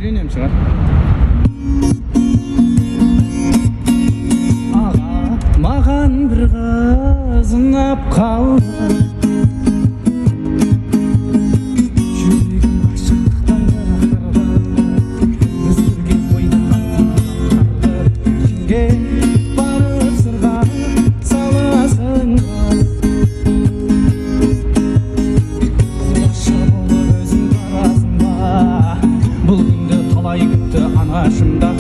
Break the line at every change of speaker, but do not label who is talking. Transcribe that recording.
үйренем шығар. Аға, маған бір қыз ұнап қалды. Жүрегім ғашықтықтан жарақтарды. Өзгерген ойдан ішінде барып сырға саласың ба? Бұл күнді талай күтті анашымда.